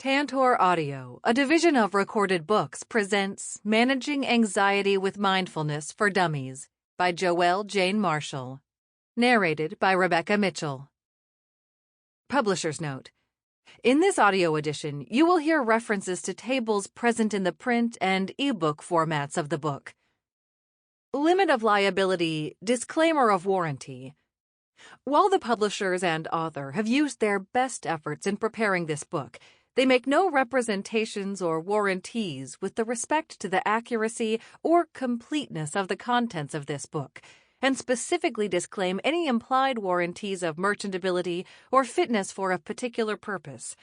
Tantor Audio, a division of Recorded Books, presents Managing Anxiety with Mindfulness for Dummies by Joelle Jane Marshall. Narrated by Rebecca Mitchell. Publisher's Note: in this audio edition, you will hear references to tables present in the print and ebook formats of the book. Limit of liability, disclaimer of warranty. While the publishers and author have used their best efforts in preparing this book, they make no representations or warranties with respect to the accuracy or completeness of the contents of this book, and specifically disclaim any implied warranties of merchantability or fitness for a particular purpose.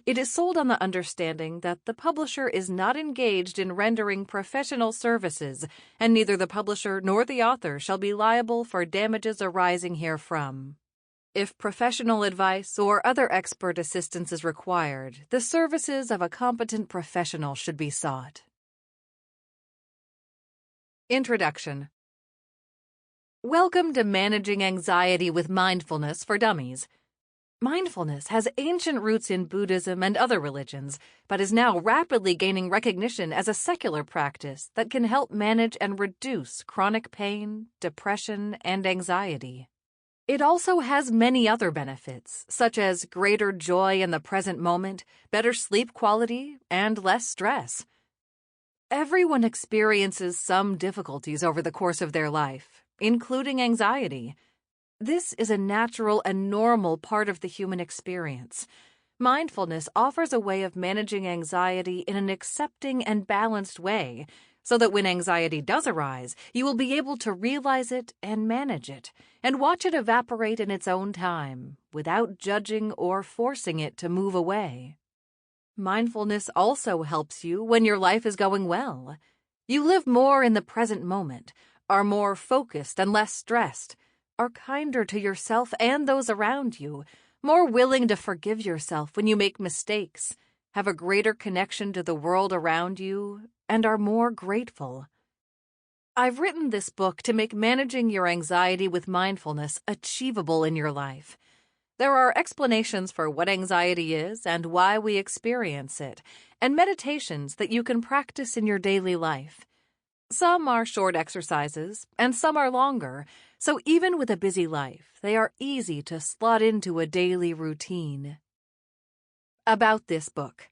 It is sold on the understanding that the publisher is not engaged in rendering professional services, and neither the publisher nor the author shall be liable for damages arising herefrom. If professional advice or other expert assistance is required, the services of a competent professional should be sought. Introduction. Welcome to Managing Anxiety with Mindfulness for Dummies. Mindfulness has ancient roots in Buddhism and other religions, but is now rapidly gaining recognition as a secular practice that can help manage and reduce chronic pain, depression, and anxiety. It also has many other benefits, such as greater joy in the present moment, better sleep quality, and less stress. Everyone experiences some difficulties over the course of their life, including anxiety. This is a natural and normal part of the human experience. Mindfulness offers a way of managing anxiety in an accepting and balanced way, so that when anxiety does arise, you will be able to realize it and manage it, and watch it evaporate in its own time, without judging or forcing it to move away. Mindfulness also helps you when your life is going well. You live more in the present moment, are more focused and less stressed, are kinder to yourself and those around you, more willing to forgive yourself when you make mistakes, have a greater connection to the world around you, and are more grateful. I've written this book to make managing your anxiety with mindfulness achievable in your life. There are explanations for what anxiety is and why we experience it, and meditations that you can practice in your daily life. Some are short exercises, and some are longer, so even with a busy life, they are easy to slot into a daily routine. About this book.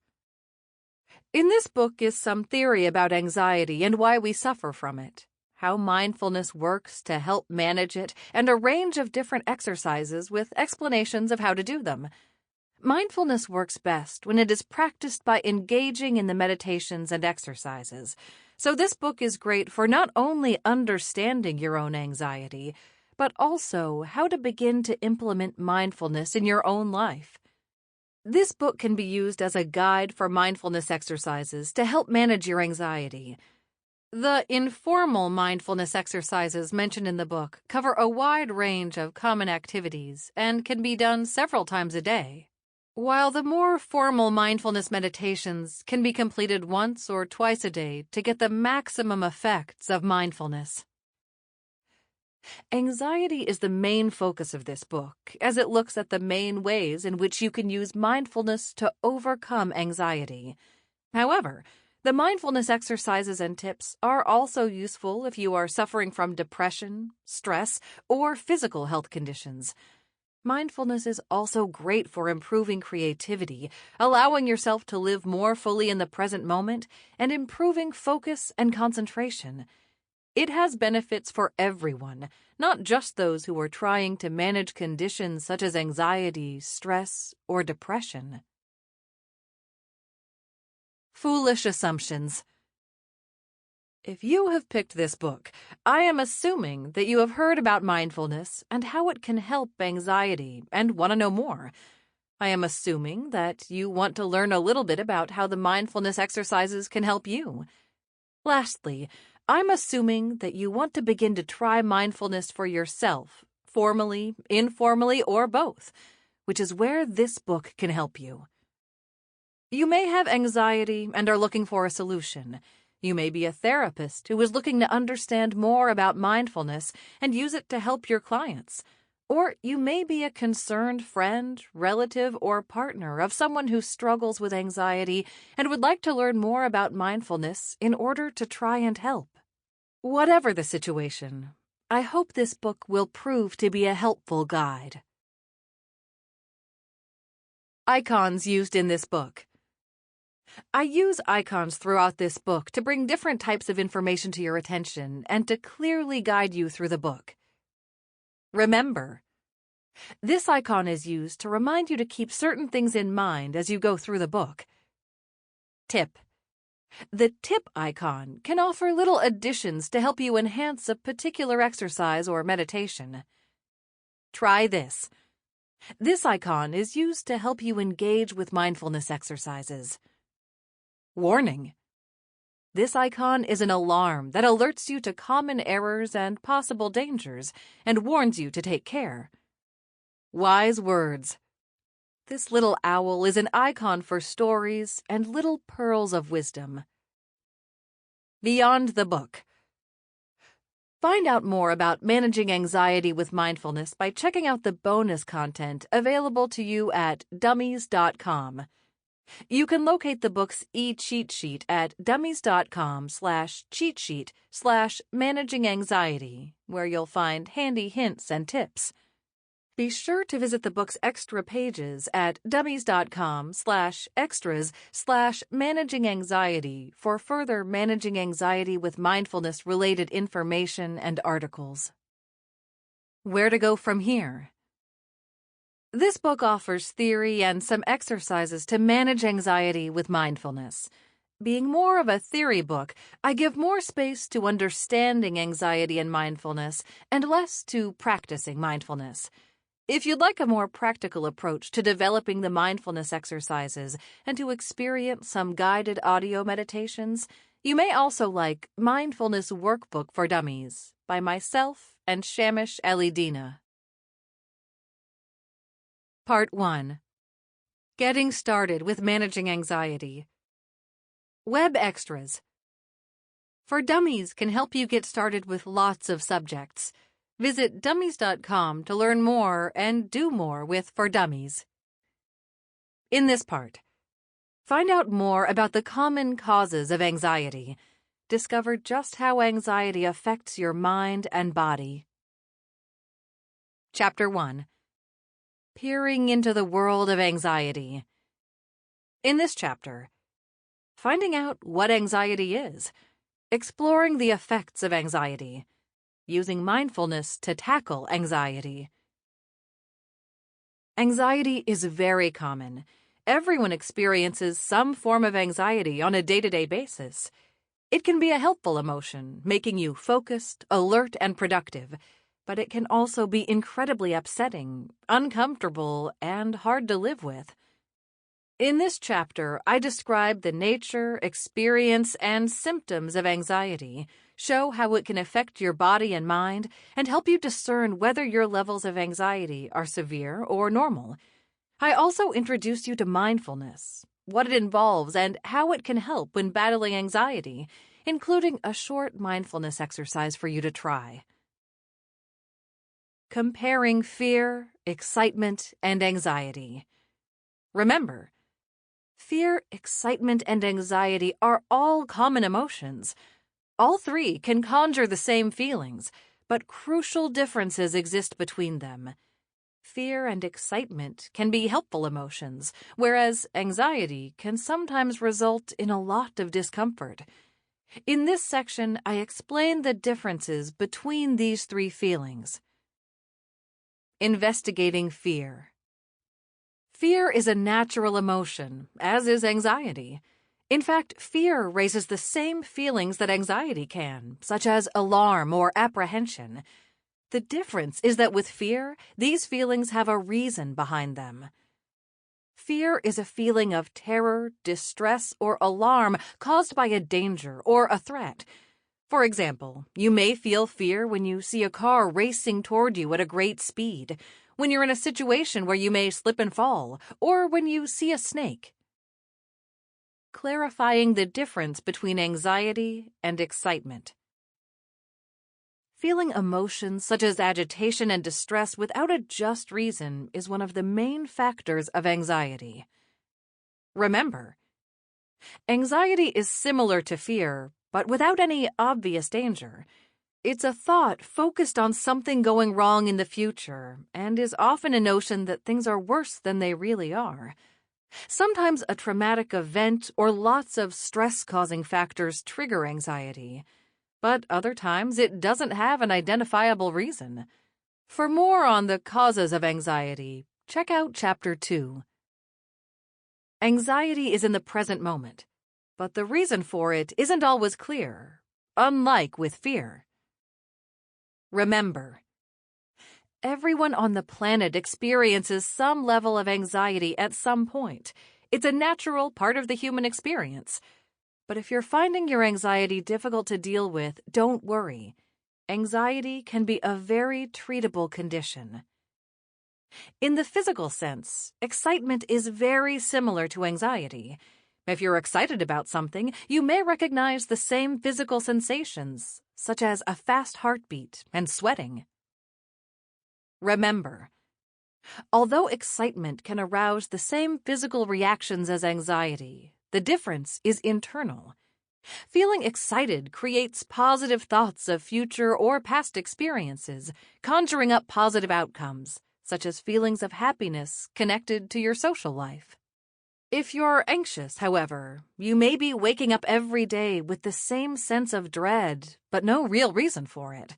In this book is some theory about anxiety and why we suffer from it, how mindfulness works to help manage it, and a range of different exercises with explanations of how to do them. Mindfulness works best when it is practiced by engaging in the meditations and exercises, so this book is great for not only understanding your own anxiety, but also how to begin to implement mindfulness in your own life. This book can be used as a guide for mindfulness exercises to help manage your anxiety. The informal mindfulness exercises mentioned in the book cover a wide range of common activities and can be done several times a day, while the more formal mindfulness meditations can be completed once or twice a day to get the maximum effects of mindfulness. Anxiety is the main focus of this book, as it looks at the main ways in which you can use mindfulness to overcome anxiety. However, the mindfulness exercises and tips are also useful if you are suffering from depression, stress, or physical health conditions. Mindfulness is also great for improving creativity, allowing yourself to live more fully in the present moment, and improving focus and concentration. It has benefits for everyone, not just those who are trying to manage conditions such as anxiety, stress, or depression. Foolish assumptions. If you have picked this book, I am assuming that you have heard about mindfulness and how it can help anxiety and want to know more. I am assuming that you want to learn a little bit about how the mindfulness exercises can help you. Lastly, I'm assuming that you want to begin to try mindfulness for yourself, formally, informally, or both, which is where this book can help you. You may have anxiety and are looking for a solution. You may be a therapist who is looking to understand more about mindfulness and use it to help your clients. Or you may be a concerned friend, relative, or partner of someone who struggles with anxiety and would like to learn more about mindfulness in order to try and help. Whatever the situation, I hope this book will prove to be a helpful guide. Icons used in this book. I use icons throughout this book to bring different types of information to your attention and to clearly guide you through the book. Remember, this icon is used to remind you to keep certain things in mind as you go through the book. Tip. The tip icon can offer little additions to help you enhance a particular exercise or meditation. Try this. This icon is used to help you engage with mindfulness exercises. Warning. This icon is an alarm that alerts you to common errors and possible dangers and warns you to take care. Wise words. This little owl is an icon for stories and little pearls of wisdom. Beyond the book. Find out more about managing anxiety with mindfulness by checking out the bonus content available to you at dummies.com. You can locate the book's e-cheat sheet at dummies.com/cheat-sheet/managing anxiety, where you'll find handy hints and tips. Be sure to visit the book's extra pages at dummies.com/extras/managing anxiety for further managing anxiety with mindfulness-related information and articles. Where to go from here? This book offers theory and some exercises to manage anxiety with mindfulness. Being more of a theory book, I give more space to understanding anxiety and mindfulness and less to practicing mindfulness. If you'd like a more practical approach to developing the mindfulness exercises and to experience some guided audio meditations, you may also like Mindfulness Workbook for Dummies by myself and Shamish Elidina. Part 1. Getting Started with Managing Anxiety. Web Extras. For Dummies can help you get started with lots of subjects. Visit dummies.com to learn more and do more with For Dummies. In this part, find out more about the common causes of anxiety. Discover just how anxiety affects your mind and body. Chapter 1. Peering into the world of anxiety. In this chapter, finding out what anxiety is, exploring the effects of anxiety, using mindfulness to tackle anxiety. Anxiety is very common. Everyone experiences some form of anxiety on a day-to-day basis. It can be a helpful emotion, making you focused, alert, and productive, but it can also be incredibly upsetting, uncomfortable, and hard to live with. In this chapter, I describe the nature, experience, and symptoms of anxiety, show how it can affect your body and mind, and help you discern whether your levels of anxiety are severe or normal. I also introduce you to mindfulness, what it involves, and how it can help when battling anxiety, including a short mindfulness exercise for you to try. Comparing fear, excitement, and anxiety. Remember, fear, excitement, and anxiety are all common emotions. All three can conjure the same feelings, but crucial differences exist between them. Fear and excitement can be helpful emotions, whereas anxiety can sometimes result in a lot of discomfort. In this section, I explain the differences between these three feelings. Investigating fear. Fear is a natural emotion, as is anxiety. In fact, fear raises the same feelings that anxiety can, such as alarm or apprehension. The difference is that with fear, these feelings have a reason behind them. Fear is a feeling of terror, distress, or alarm caused by a danger or a threat. For example, you may feel fear when you see a car racing toward you at a great speed, when you're in a situation where you may slip and fall, or when you see a snake. Clarifying the difference between anxiety and excitement. Feeling emotions such as agitation and distress without a just reason is one of the main factors of anxiety. Remember, anxiety is similar to fear, but without any obvious danger. It's a thought focused on something going wrong in the future, and is often a notion that things are worse than they really are. Sometimes a traumatic event or lots of stress-causing factors trigger anxiety, but other times it doesn't have an identifiable reason. For more on the causes of anxiety, check out Chapter 2. Anxiety is in the present moment, but the reason for it isn't always clear, unlike with fear. Remember, everyone on the planet experiences some level of anxiety at some point. It's a natural part of the human experience. But if you're finding your anxiety difficult to deal with, don't worry. Anxiety can be a very treatable condition. In the physical sense, excitement is very similar to anxiety. If you're excited about something, you may recognize the same physical sensations, such as a fast heartbeat and sweating. Remember, although excitement can arouse the same physical reactions as anxiety, the difference is internal. Feeling excited creates positive thoughts of future or past experiences, conjuring up positive outcomes, such as feelings of happiness connected to your social life. If you're anxious, however, you may be waking up every day with the same sense of dread, but no real reason for it.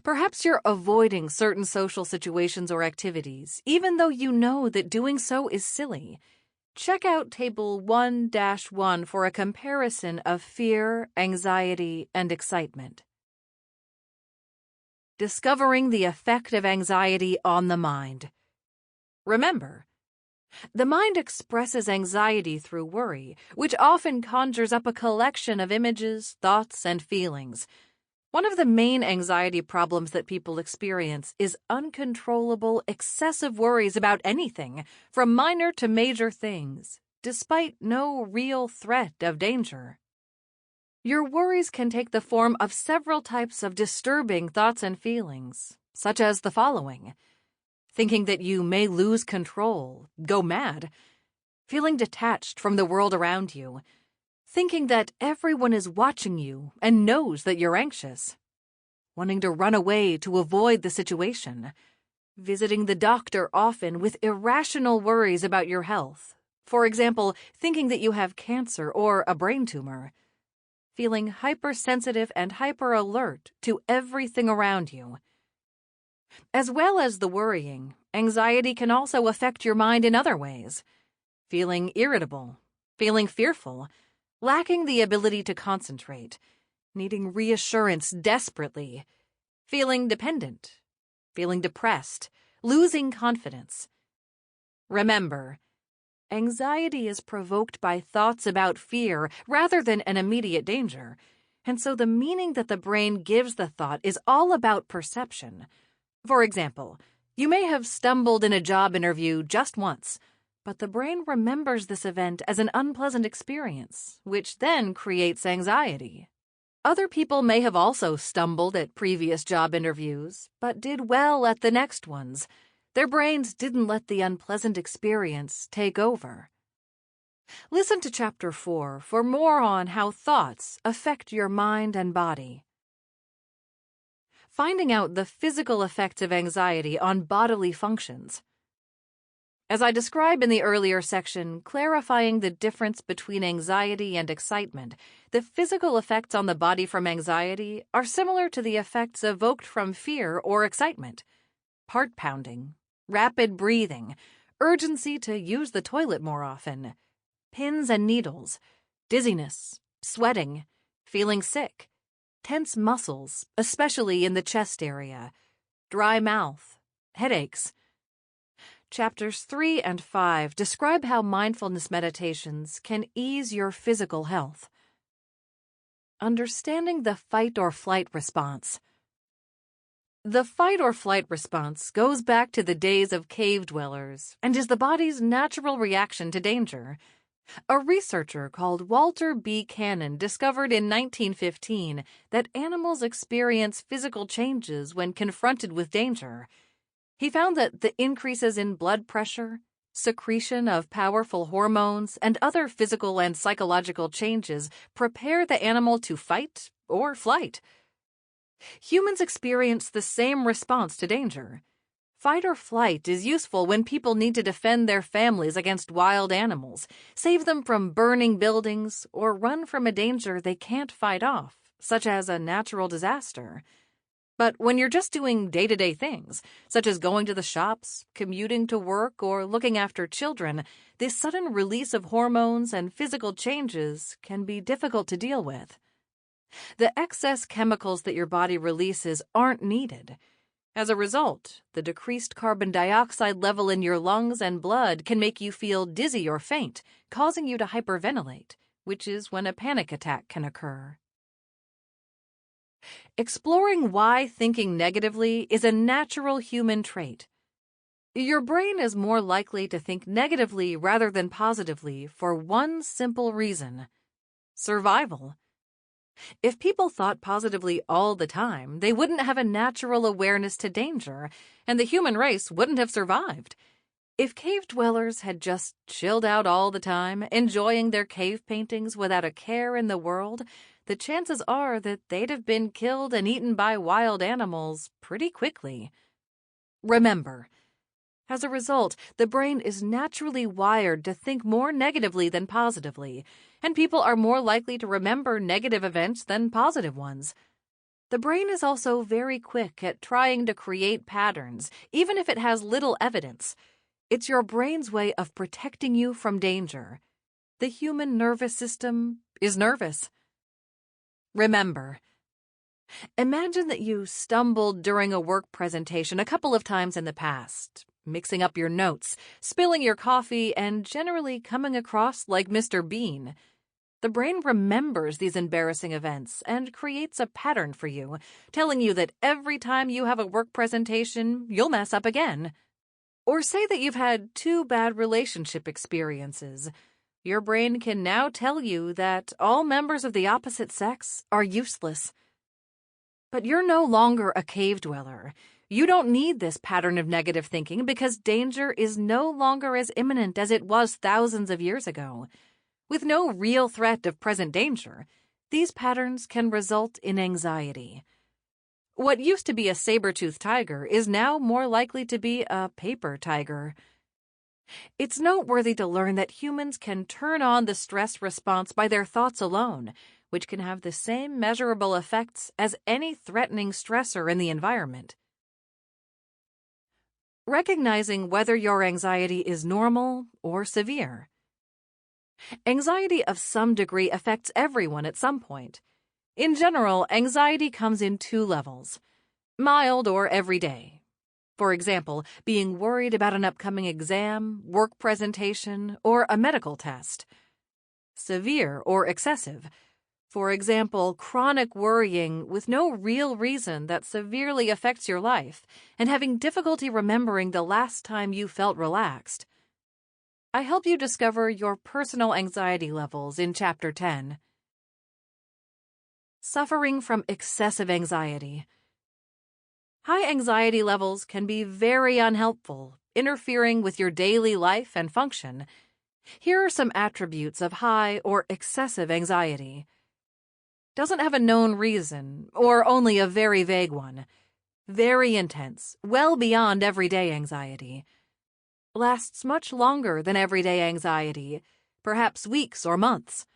Perhaps you're avoiding certain social situations or activities, even though you know that doing so is silly. Check out Table 1-1 for a comparison of fear, anxiety, and excitement. Discovering the effect of anxiety on the mind. Remember, the mind expresses anxiety through worry, which often conjures up a collection of images, thoughts, and feelings. One of the main anxiety problems that people experience is uncontrollable, excessive worries about anything, from minor to major things, despite no real threat of danger. Your worries can take the form of several types of disturbing thoughts and feelings, such as the following: thinking that you may lose control, go mad, feeling detached from the world around you, thinking that everyone is watching you and knows that you're anxious, wanting to run away to avoid the situation, visiting the doctor often with irrational worries about your health, for example, thinking that you have cancer or a brain tumor, feeling hypersensitive and hyper-alert to everything around you. As well as the worrying, anxiety can also affect your mind in other ways. Feeling irritable, feeling fearful, lacking the ability to concentrate, needing reassurance desperately, feeling dependent, feeling depressed, losing confidence. Remember, anxiety is provoked by thoughts about fear rather than an immediate danger, and so the meaning that the brain gives the thought is all about perception. For example, you may have stumbled in a job interview just once, but the brain remembers this event as an unpleasant experience, which then creates anxiety. Other people may have also stumbled at previous job interviews, but did well at the next ones. Their brains didn't let the unpleasant experience take over. Listen to Chapter 4 for more on how thoughts affect your mind and body. Finding out the physical effects of anxiety on bodily functions. As I described in the earlier section, clarifying the difference between anxiety and excitement, the physical effects on the body from anxiety are similar to the effects evoked from fear or excitement: heart pounding, rapid breathing, urgency to use the toilet more often, pins and needles, dizziness, sweating, feeling sick, tense muscles, especially in the chest area, dry mouth, headaches. Chapters 3 and 5 describe how mindfulness meditations can ease your physical health. Understanding the fight or flight response. The fight or flight response goes back to the days of cave dwellers and is the body's natural reaction to danger. A researcher called Walter B. Cannon discovered in 1915 that animals experience physical changes when confronted with danger. He found that the increases in blood pressure, secretion of powerful hormones, and other physical and psychological changes prepare the animal to fight or flight. Humans experience the same response to danger. Fight or flight is useful when people need to defend their families against wild animals, save them from burning buildings, or run from a danger they can't fight off, such as a natural disaster. But when you're just doing day-to-day things, such as going to the shops, commuting to work, or looking after children, this sudden release of hormones and physical changes can be difficult to deal with. The excess chemicals that your body releases aren't needed. As a result, the decreased carbon dioxide level in your lungs and blood can make you feel dizzy or faint, causing you to hyperventilate, which is when a panic attack can occur. Exploring why thinking negatively is a natural human trait. Your brain is more likely to think negatively rather than positively for one simple reason: survival. If people thought positively all the time, they wouldn't have a natural awareness to danger, and the human race wouldn't have survived. If cave dwellers had just chilled out all the time, enjoying their cave paintings without a care in the world, the chances are that they'd have been killed and eaten by wild animals pretty quickly. Remember, as a result, the brain is naturally wired to think more negatively than positively, and people are more likely to remember negative events than positive ones. The brain is also very quick at trying to create patterns, even if it has little evidence. It's your brain's way of protecting you from danger. The human nervous system is nervous. Remember, imagine that you stumbled during a work presentation a couple of times in the past, mixing up your notes, spilling your coffee, and generally coming across like Mr. Bean. The brain remembers these embarrassing events and creates a pattern for you, telling you that every time you have a work presentation, you'll mess up again. Or say that you've had 2 bad relationship experiences. Your brain can now tell you that all members of the opposite sex are useless. But you're no longer a cave dweller. You don't need this pattern of negative thinking because danger is no longer as imminent as it was thousands of years ago. With no real threat of present danger, these patterns can result in anxiety. What used to be a saber-toothed tiger is now more likely to be a paper tiger. It's noteworthy to learn that humans can turn on the stress response by their thoughts alone, which can have the same measurable effects as any threatening stressor in the environment. Recognizing whether your anxiety is normal or severe. Anxiety of some degree affects everyone at some point. In general, anxiety comes in 2 levels: mild or everyday. For example, being worried about an upcoming exam, work presentation, or a medical test. Severe or excessive. For example, chronic worrying with no real reason that severely affects your life, and having difficulty remembering the last time you felt relaxed. I help you discover your personal anxiety levels in Chapter 10. Suffering from excessive anxiety. High anxiety levels can be very unhelpful, interfering with your daily life and function. Here are some attributes of high or excessive anxiety. Doesn't have a known reason, or only a very vague one. Very intense, well beyond everyday anxiety. Lasts much longer than everyday anxiety, perhaps weeks or months.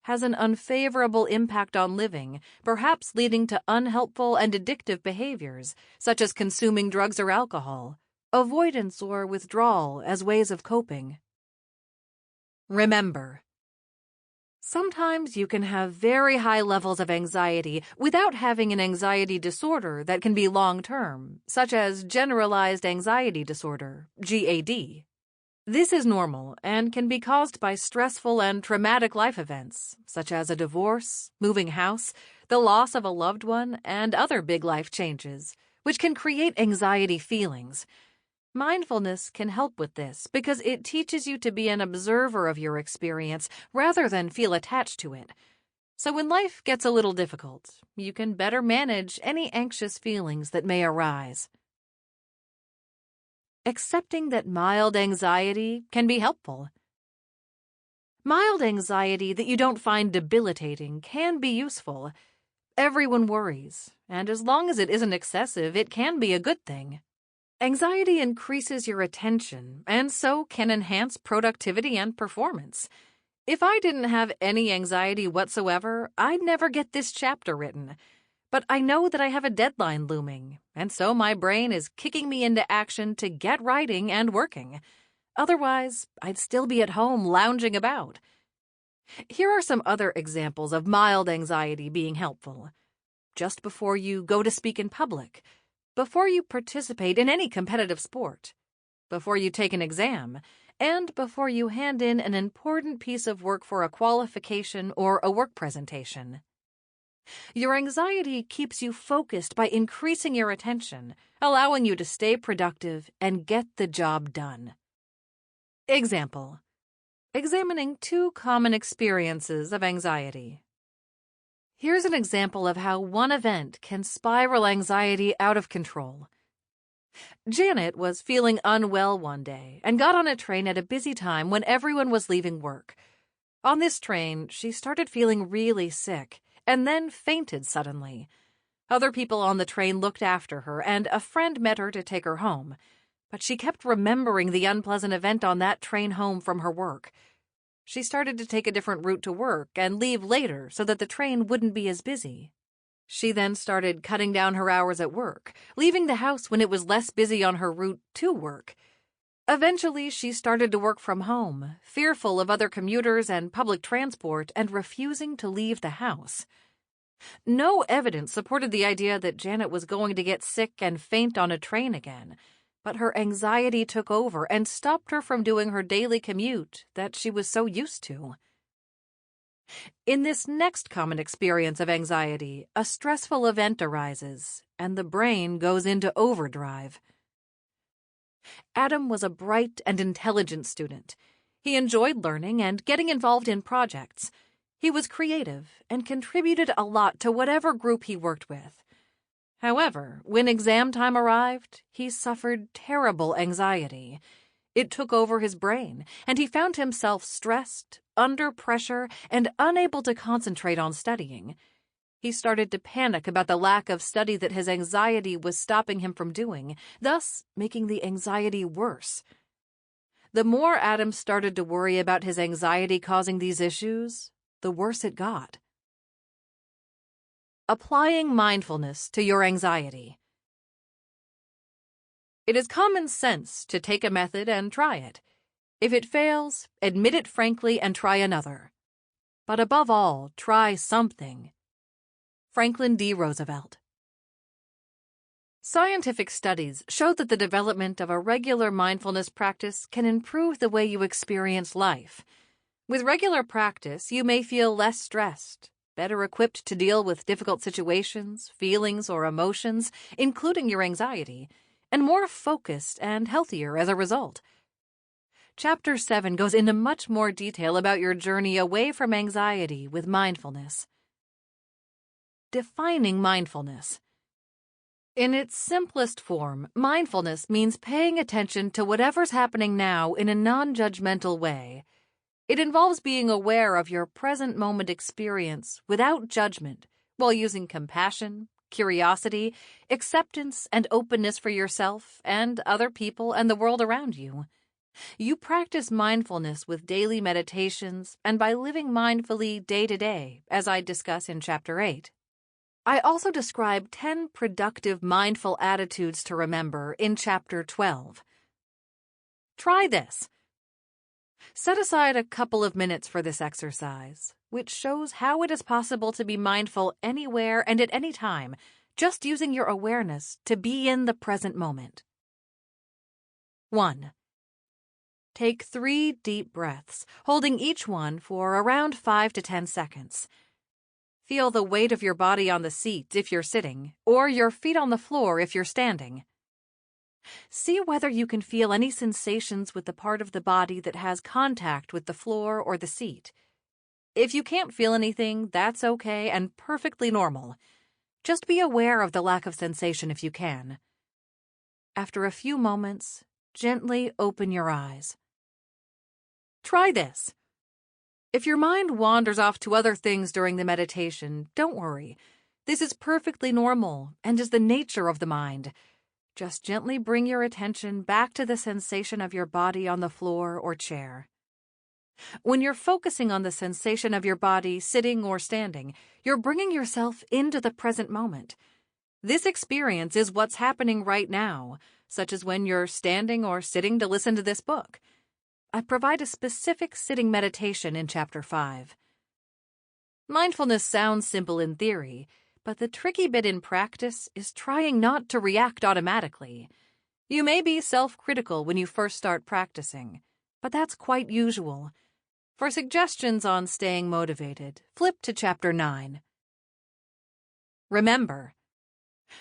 Has an unfavorable impact on living, perhaps leading to unhelpful and addictive behaviors, such as consuming drugs or alcohol, avoidance or withdrawal as ways of coping. Remember, sometimes you can have very high levels of anxiety without having an anxiety disorder that can be long-term, such as generalized anxiety disorder, GAD. This is normal and can be caused by stressful and traumatic life events, such as a divorce, moving house, the loss of a loved one, and other big life changes, which can create anxiety feelings. Mindfulness can help with this because it teaches you to be an observer of your experience rather than feel attached to it. So when life gets a little difficult, you can better manage any anxious feelings that may arise. Accepting that mild anxiety can be helpful. Mild anxiety that you don't find debilitating can be useful. Everyone worries, and as long as it isn't excessive, it can be a good thing. Anxiety increases your attention, and so can enhance productivity and performance. If I didn't have any anxiety whatsoever, I'd never get this chapter written. But I know that I have a deadline looming, and so my brain is kicking me into action to get writing and working. Otherwise, I'd still be at home lounging about. Here are some other examples of mild anxiety being helpful. Just before you go to speak in public, before you participate in any competitive sport, before you take an exam, and before you hand in an important piece of work for a qualification or a work presentation. Your anxiety keeps you focused by increasing your attention, allowing you to stay productive and get the job done. Example: examining 2 common experiences of anxiety. Here's an example of how one event can spiral anxiety out of control. Janet was feeling unwell one day and got on a train at a busy time when everyone was leaving work. On this train, she started feeling really sick and then fainted suddenly. Other people on the train looked after her, and a friend met her to take her home. But she kept remembering the unpleasant event on that train home from her work. She started to take a different route to work and leave later so that the train wouldn't be as busy. She then started cutting down her hours at work, leaving the house when it was less busy on her route to work. Eventually, she started to work from home, fearful of other commuters and public transport and refusing to leave the house. No evidence supported the idea that Janet was going to get sick and faint on a train again, but her anxiety took over and stopped her from doing her daily commute that she was so used to. In this next common experience of anxiety, a stressful event arises, and the brain goes into overdrive. Adam was a bright and intelligent student. He enjoyed learning and getting involved in projects. He was creative and contributed a lot to whatever group he worked with. However, when exam time arrived, he suffered terrible anxiety. It took over his brain, and he found himself stressed, under pressure, and unable to concentrate on studying. He started to panic about the lack of study that his anxiety was stopping him from doing, thus making the anxiety worse. The more Adam started to worry about his anxiety causing these issues, the worse it got. Applying mindfulness to your anxiety. It is common sense to take a method and try it. If it fails, admit it frankly and try another. But above all, try something. Franklin D. Roosevelt. Scientific studies show that the development of a regular mindfulness practice can improve the way you experience life. With regular practice, you may feel less stressed, better equipped to deal with difficult situations, feelings, or emotions, including your anxiety, and more focused and healthier as a result. Chapter 7 goes into much more detail about your journey away from anxiety with mindfulness. Defining mindfulness. In its simplest form, mindfulness means paying attention to whatever's happening now in a non-judgmental way. It involves being aware of your present moment experience without judgment, while using compassion, curiosity, acceptance, and openness for yourself and other people and the world around you. You practice mindfulness with daily meditations and by living mindfully day to day, as I discuss in Chapter 8. I also describe 10 productive mindful attitudes to remember in Chapter 12. Try this. Set aside a couple of minutes for this exercise, which shows how it is possible to be mindful anywhere and at any time, just using your awareness to be in the present moment. 1. Take 3 deep breaths, holding each one for around 5 to 10 seconds. Feel the weight of your body on the seat if you're sitting, or your feet on the floor if you're standing. See whether you can feel any sensations with the part of the body that has contact with the floor or the seat. If you can't feel anything, that's okay and perfectly normal. Just be aware of the lack of sensation if you can. After a few moments, gently open your eyes. Try this. If your mind wanders off to other things during the meditation, don't worry. This is perfectly normal and is the nature of the mind. Just gently bring your attention back to the sensation of your body on the floor or chair. When you're focusing on the sensation of your body sitting or standing, you're bringing yourself into the present moment. This experience is what's happening right now, such as when you're standing or sitting to listen to this book. I provide a specific sitting meditation in Chapter 5. Mindfulness sounds simple in theory, but the tricky bit in practice is trying not to react automatically. You may be self-critical when you first start practicing, but that's quite usual. For suggestions on staying motivated, flip to Chapter 9. Remember,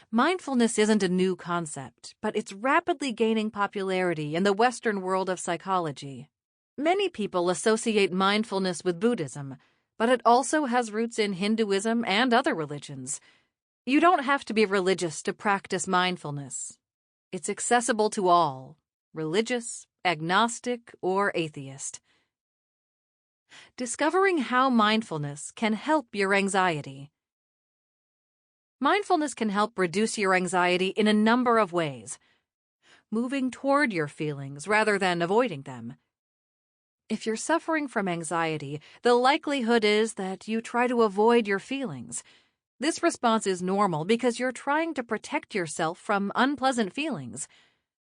mindfulness isn't a new concept, but it's rapidly gaining popularity in the Western world of psychology. Many people associate mindfulness with Buddhism, but it also has roots in Hinduism and other religions. You don't have to be religious to practice mindfulness. It's accessible to all, religious, agnostic, or atheist. Discovering how mindfulness can help your anxiety. Mindfulness can help reduce your anxiety in a number of ways. Moving toward your feelings rather than avoiding them. If you're suffering from anxiety, the likelihood is that you try to avoid your feelings. This response is normal because you're trying to protect yourself from unpleasant feelings.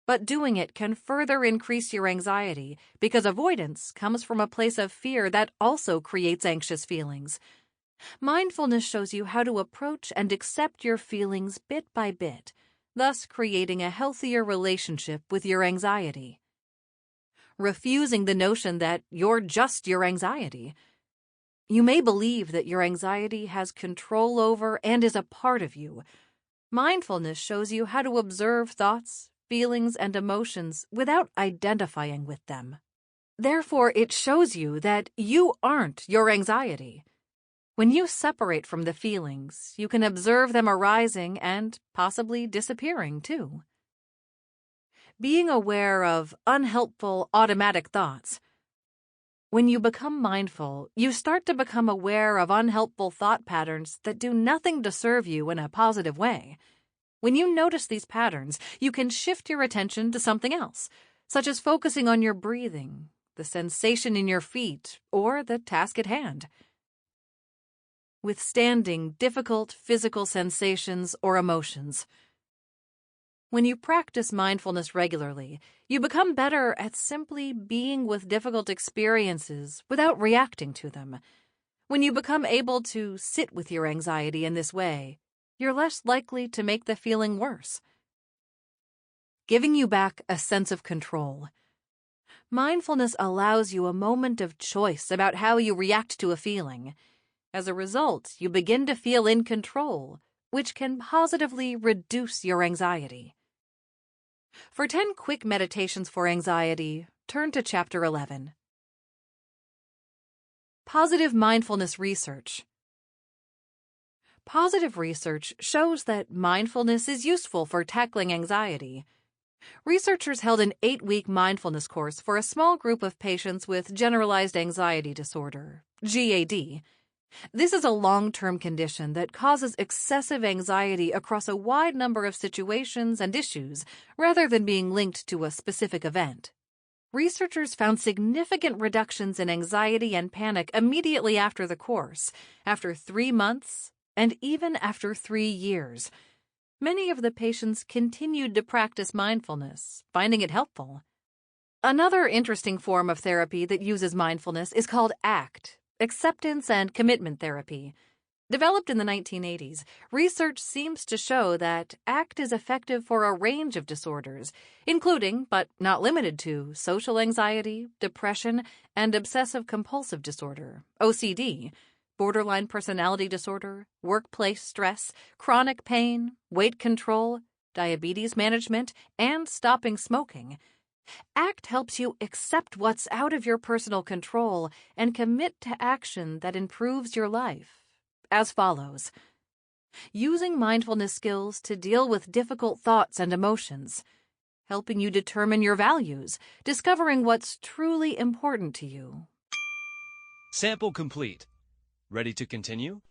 But doing it can further increase your anxiety because avoidance comes from a place of fear that also creates anxious feelings. Mindfulness shows you how to approach and accept your feelings bit by bit, thus creating a healthier relationship with your anxiety. Refusing the notion that you're just your anxiety. You may believe that your anxiety has control over and is a part of you. Mindfulness shows you how to observe thoughts, feelings, and emotions without identifying with them. Therefore, it shows you that you aren't your anxiety. When you separate from the feelings, you can observe them arising and possibly disappearing too. Being aware of unhelpful automatic thoughts. When you become mindful, you start to become aware of unhelpful thought patterns that do nothing to serve you in a positive way. When you notice these patterns, you can shift your attention to something else, such as focusing on your breathing, the sensation in your feet, or the task at hand. Withstanding difficult physical sensations or emotions. When you practice mindfulness regularly, you become better at simply being with difficult experiences without reacting to them. When you become able to sit with your anxiety in this way, you're less likely to make the feeling worse. Giving you back a sense of control. Mindfulness allows you a moment of choice about how you react to a feeling. As a result, you begin to feel in control, which can positively reduce your anxiety. For 10 quick meditations for anxiety, turn to Chapter 11. Positive mindfulness research. Positive research shows that mindfulness is useful for tackling anxiety. Researchers held an 8-week mindfulness course for a small group of patients with generalized anxiety disorder, GAD. This is a long-term condition that causes excessive anxiety across a wide number of situations and issues, rather than being linked to a specific event. Researchers found significant reductions in anxiety and panic immediately after the course, after 3 months, and even after 3 years. Many of the patients continued to practice mindfulness, finding it helpful. Another interesting form of therapy that uses mindfulness is called ACT. Acceptance and commitment therapy. Developed in the 1980s, research seems to show that ACT is effective for a range of disorders, including, but not limited to, social anxiety, depression, and obsessive-compulsive disorder, OCD, borderline personality disorder, workplace stress, chronic pain, weight control, diabetes management, and stopping smoking. ACT helps you accept what's out of your personal control and commit to action that improves your life. As follows: using mindfulness skills to deal with difficult thoughts and emotions, helping you determine your values, discovering what's truly important to you. Sample complete. Ready to continue?